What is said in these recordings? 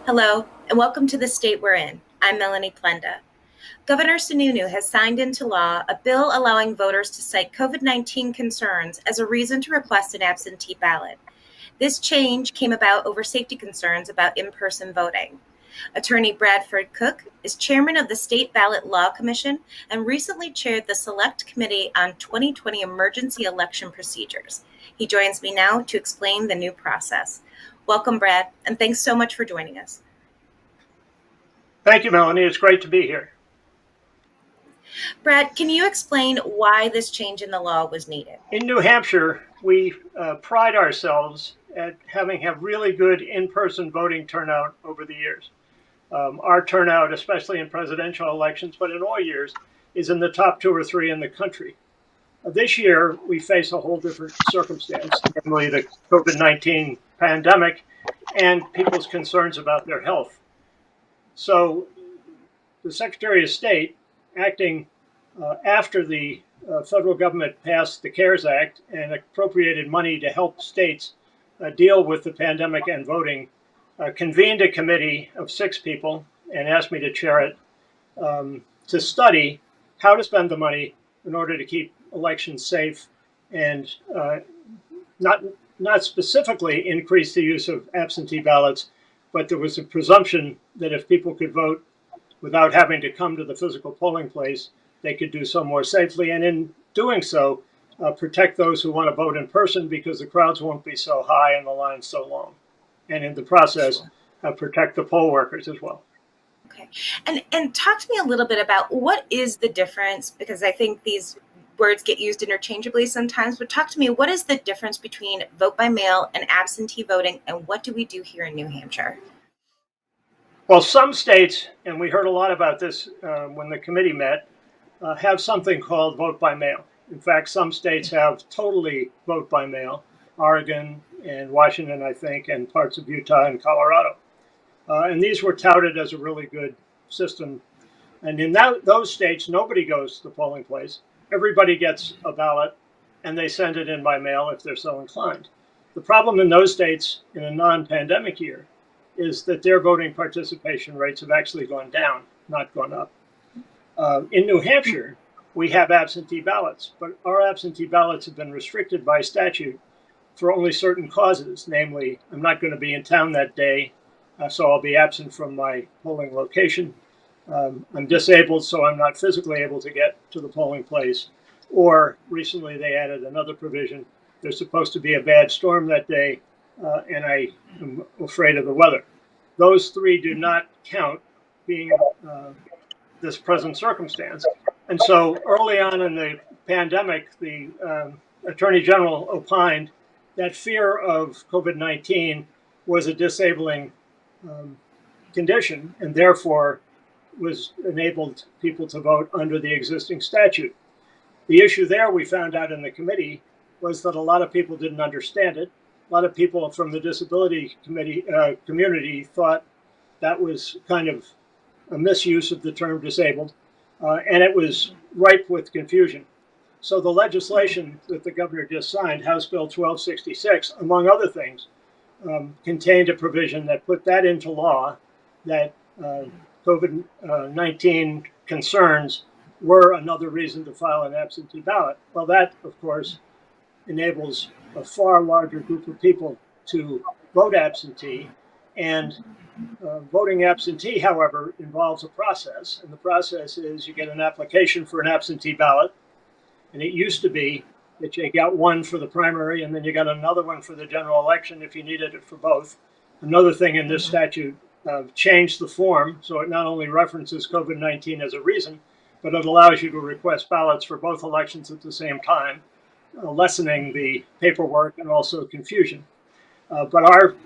Hello, and welcome to the state we're in. I'm Melanie Plenda. Governor Sununu has signed into law a bill allowing voters to cite COVID-19 concerns as a reason to request an absentee ballot. This change came about over safety concerns about in-person voting. Attorney Bradford Cook is chairman of the State Ballot Law Commission and recently chaired the Select Committee on 2020 Emergency Election Procedures. He joins me now to explain the new process. Welcome, Brad, and thanks so much for joining us. Thank you, Melanie. It's great to be here. Brad, can you explain why this change in the law was needed? In New Hampshire, we pride ourselves at having really good in-person voting turnout over the years. Our turnout, especially in presidential elections, but in all years, is in the top 2 or 3 in the country. This year, we face a whole different circumstance, namely the COVID-19 pandemic and people's concerns about their health. So the Secretary of State, acting after the federal government passed the CARES Act and appropriated money to help states deal with the pandemic and voting, convened a committee of 6 people and asked me to chair it to study how to spend the money in order to keep elections safe and not specifically increase the use of absentee ballots, but there was a presumption that if people could vote without having to come to the physical polling place, they could do so more safely. And in doing so, protect those who want to vote in person because the crowds won't be so high and the lines so long. And in the process, protect the poll workers as well. Okay. And talk to me a little bit about what is the difference, because I think these words get used interchangeably sometimes, but talk to me, what is the difference between vote by mail and absentee voting, and what do we do here in New Hampshire? Well, some states, and we heard a lot about this when the committee met, have something called vote by mail. In fact, some states have totally vote by mail, Oregon and Washington, I think, and parts of Utah and Colorado. And these were touted as a really good system. And in those states, nobody goes to the polling place. Everybody gets a ballot, and they send it in by mail if they're so inclined. The problem in those states in a non-pandemic year is that their voting participation rates have actually gone down, not gone up. In New Hampshire, we have absentee ballots, but our absentee ballots have been restricted by statute for only certain causes. Namely, I'm not going to be in town that day, so I'll be absent from my polling location. I'm disabled, so I'm not physically able to get to the polling place. Or recently they added another provision. There's supposed to be a bad storm that day, and I am afraid of the weather. Those 3 do not count being this present circumstance. And so early on in the pandemic, the Attorney General opined that fear of COVID-19 was a disabling condition and therefore was enabled people to vote under the existing statute. The issue there, we found out in the committee, was that a lot of people didn't understand it. A lot of people from the disability community thought that was kind of a misuse of the term disabled, and it was ripe with confusion. So the legislation that the governor just signed, House Bill 1266, among other things, contained a provision that put that into law, that COVID-19 concerns were another reason to file an absentee ballot. Well, that, of course, enables a far larger group of people to vote absentee. And voting absentee, however, involves a process. And the process is you get an application for an absentee ballot. And it used to be that you got one for the primary and then you got another one for the general election if you needed it for both. Another thing in this statute changed the form, so it not only references COVID-19 as a reason, but it allows you to request ballots for both elections at the same time, lessening the paperwork and also confusion. But our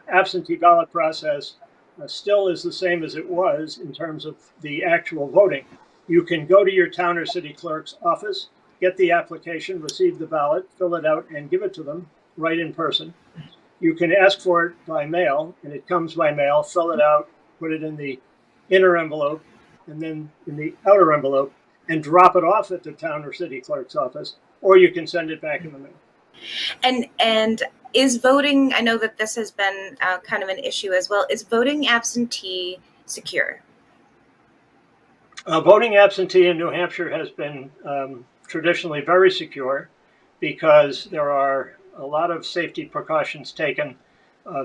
absentee ballot process still is the same as it was in terms of the actual voting. You can go to your town or city clerk's office, get the application, receive the ballot, fill it out, and give it to them right in person. You can ask for it by mail, and it comes by mail, fill it out, put it in the inner envelope, and then in the outer envelope, and drop it off at the town or city clerk's office, or you can send it back in the mail. And Is voting, I know that this has been kind of an issue as well, is voting absentee secure? Voting absentee in New Hampshire has been traditionally very secure because there are a lot of safety precautions taken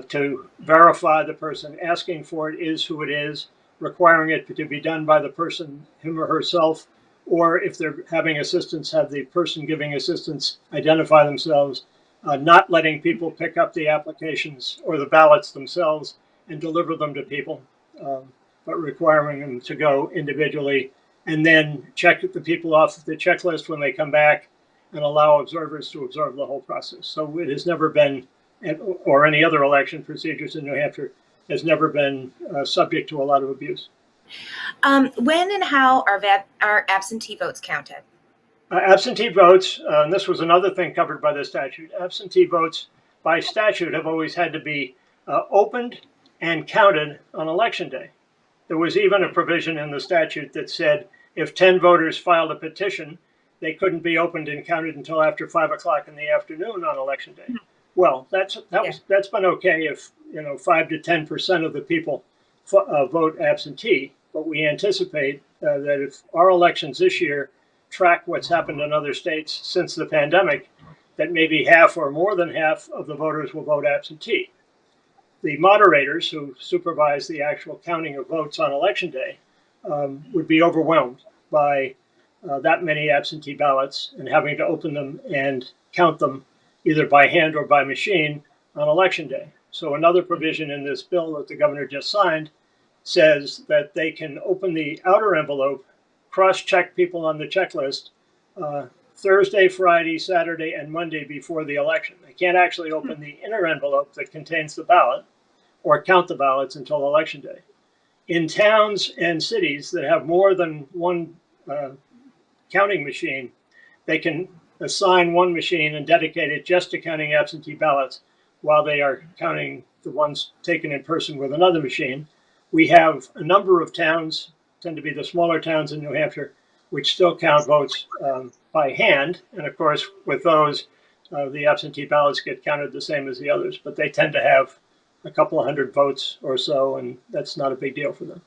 to verify the person asking for it is who it is, requiring it to be done by the person, him or herself, or if they're having assistance, have the person giving assistance identify themselves, not letting people pick up the applications or the ballots themselves and deliver them to people, but requiring them to go individually and then check the people off the checklist when they come back and allow observers to observe the whole process. So it has never been, or any other election procedures in New Hampshire, has never been subject to a lot of abuse. When and how are absentee votes counted? Absentee votes, and this was another thing covered by the statute, absentee votes by statute have always had to be opened and counted on election day. There was even a provision in the statute that said if 10 voters filed a petition, they couldn't be opened and counted until after 5 o'clock in the afternoon on election day. Well, that's been okay if 5 to 10% of the people vote absentee, but we anticipate that if our elections this year track what's happened in other states since the pandemic, that maybe half or more than half of the voters will vote absentee. The moderators who supervise the actual counting of votes on election day would be overwhelmed by that many absentee ballots and having to open them and count them either by hand or by machine on election day. So another provision in this bill that the governor just signed says that they can open the outer envelope, cross-check people on the checklist Thursday, Friday, Saturday, and Monday before the election. They can't actually open the inner envelope that contains the ballot or count the ballots until election day. In towns and cities that have more than one counting machine, they can assign one machine and dedicate it just to counting absentee ballots while they are counting the ones taken in person with another machine. We have a number of towns, tend to be the smaller towns in New Hampshire, which still count votes by hand. And of course, with those, the absentee ballots get counted the same as the others, but they tend to have a couple of hundred votes or so, and that's not a big deal for them.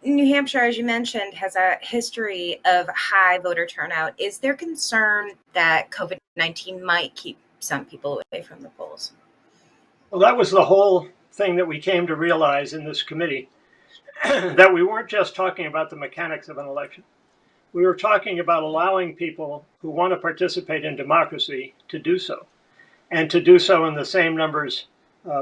New Hampshire, as you mentioned, has a history of high voter turnout. Is there concern that COVID-19 might keep some people away from the polls? Well, that was the whole thing that we came to realize in this committee, that we weren't just talking about the mechanics of an election. We were talking about allowing people who want to participate in democracy to do so, and to do so in the same numbers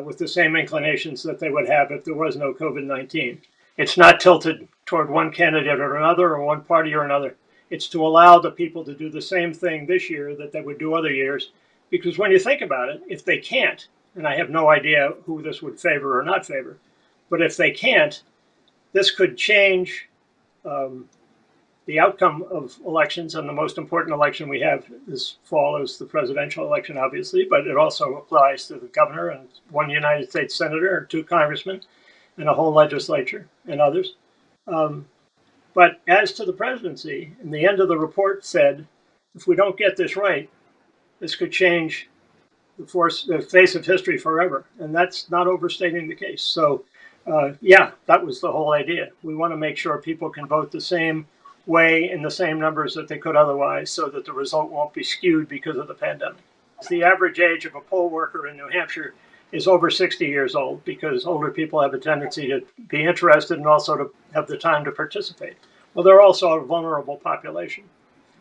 with the same inclinations that they would have if there was no COVID-19. It's not tilted toward one candidate or another or one party or another. It's to allow the people to do the same thing this year that they would do other years. Because when you think about it, if they can't, and I have no idea who this would favor or not favor, but if they can't, this could change the outcome of elections. And the most important election we have this fall is the presidential election, obviously, but it also applies to the governor and one United States senator and 2 congressmen and a whole legislature and others. But as to the presidency, in the end of the report said, if we don't get this right, this could change the face of history forever. And that's not overstating the case. So, yeah, that was the whole idea. We want to make sure people can vote the same way in the same numbers that they could otherwise so that the result won't be skewed because of the pandemic. The average age of a poll worker in New Hampshire is over 60 years old because older people have a tendency to be interested and also to have the time to participate. Well, they're also a vulnerable population.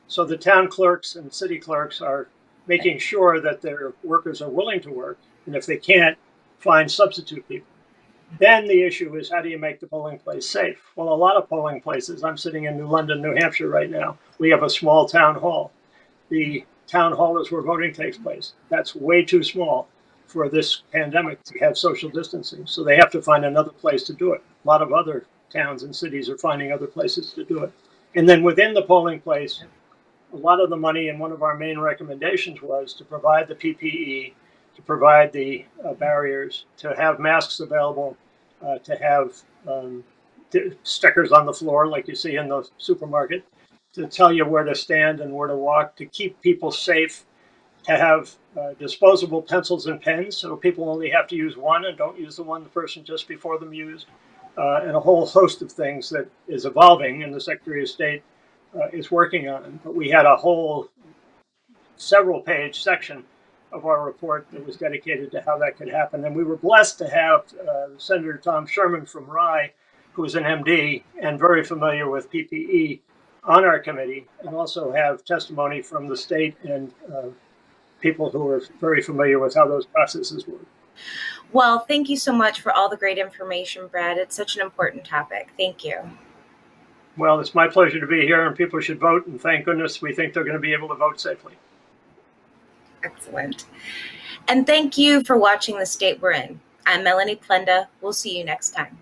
So the town clerks and city clerks are making sure that their workers are willing to work, and if they can't, find substitute people. Then the issue is, how do you make the polling place safe? Well, a lot of polling places, I'm sitting in New London, New Hampshire right now. We have a small town hall. The town hall is where voting takes place. That's way too small for this pandemic to have social distancing. So they have to find another place to do it. A lot of other towns and cities are finding other places to do it. And then within the polling place, a lot of the money, and one of our main recommendations was to provide the PPE, to provide the barriers, to have masks available, to have stickers on the floor like you see in the supermarket, to tell you where to stand and where to walk, to keep people safe to have disposable pencils and pens, so people only have to use one and don't use the one the person just before them used, and a whole host of things that is evolving and the Secretary of State is working on. But we had a whole several-page section of our report that was dedicated to how that could happen. And we were blessed to have Senator Tom Sherman from Rye, who is an MD and very familiar with PPE, on our committee, and also have testimony from the state and people who are very familiar with how those processes work. Well, thank you so much for all the great information, Brad. It's such an important topic. Thank you. Well, it's my pleasure to be here, and people should vote, and thank goodness we think they're going to be able to vote safely. Excellent. And thank you for watching The State We're In. I'm Melanie Plenda. We'll see you next time.